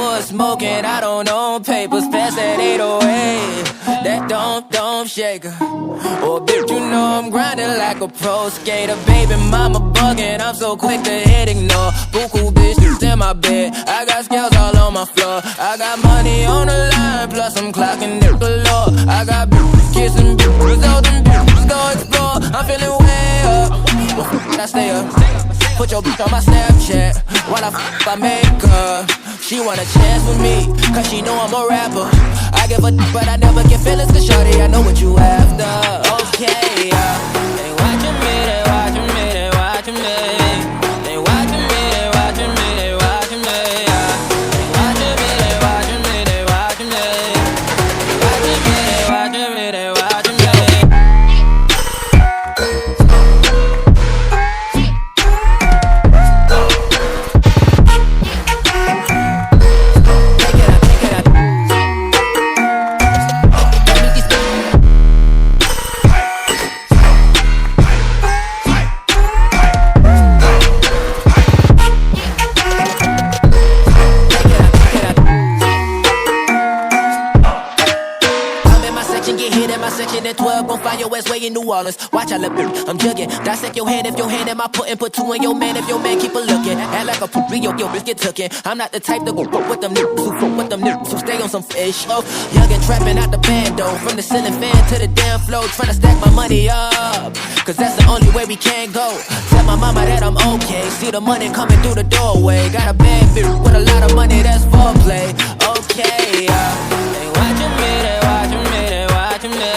wood smoking, I don't own papers. Pass that 808, that don't shaker. Oh bitch, you know I'm grinding like a pro skater. Baby mama bugging, I'm so quick to hit ignore. Buku bitch in my bed, I got scales all on my floor. I got money on the line, plus I'm clocking it galore. I got bitches kissing bitches, all them bitches go explore. I'm feeling way up, I stay up. Put your bitch on my Snapchat while I make her. She want a chance with me, cause she know I'm a rapper. I give a but I never get feelings, cause shorty, I know what you after. Okay, they watching me, they watching me, they watching me. They watching me, they watching me, they watching me. They watching me, they watching me, they watching me. They watching me, they watching me, they watching me. In New Orleans, watch I look, I'm jugging. Dissect your hand if your hand am I putting. Put two in your man if your man keep a looking. Act like a poopy, yo bitch get tookin'. I'm not the type to go with them niggas who fuck with them niggas who stay on some fish. Oh, young and trapping out the bando, from the ceiling fan to the damn floor, trying to stack my money up, cause that's the only way we can go. Tell my mama that I'm okay. See the money coming through the doorway. Got a bad bitch with a lot of money, that's foreplay. Okay, they watching me, they watching me, they watching me.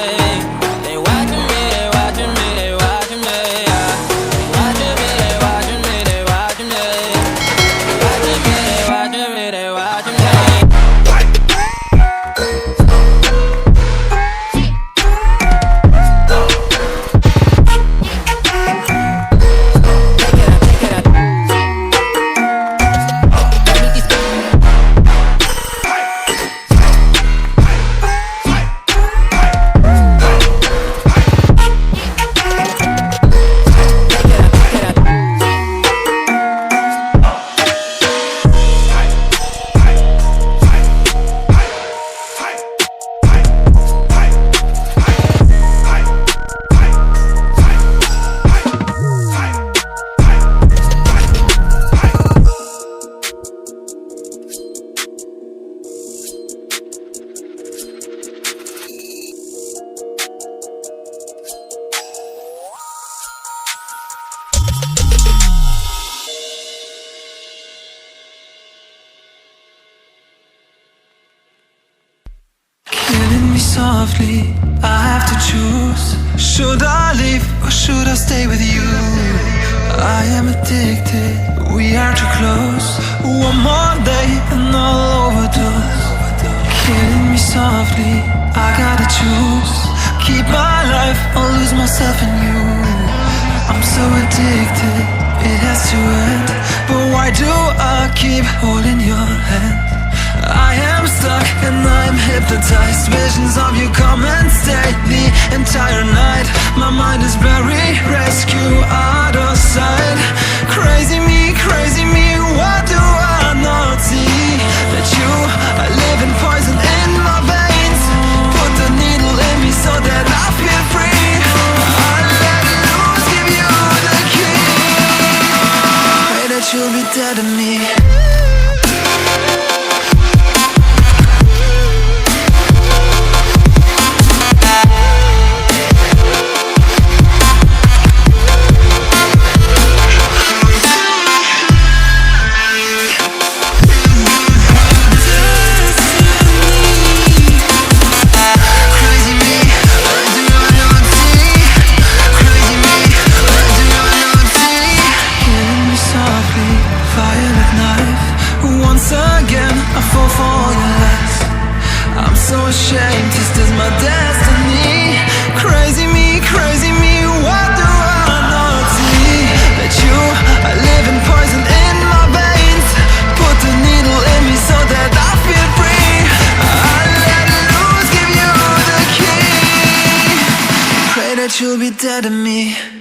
Softly, I have to choose. Should I leave or should I stay with you? I am addicted, we are too close. One more day and I'll overdose. Killing me softly, I gotta choose. Keep my life or lose myself in you. I'm so addicted, it has to end. But why do I keep holding your hand? I am stuck and I'm hypnotized. Visions of you come and stay the entire night. My mind is blurry, rescue out of sight. Crazy me, what do I not see? That you are living poison in my veins. Put the needle in me so that I feel free. I'll let loose, give you the key. Pray that you'll be dead to me. Ashamed, this is my destiny. Crazy me, what do I not see? That you are living poison in my veins. Put the needle in me so that I feel free. I'll let loose, give you the key. Pray that you'll be dead to me.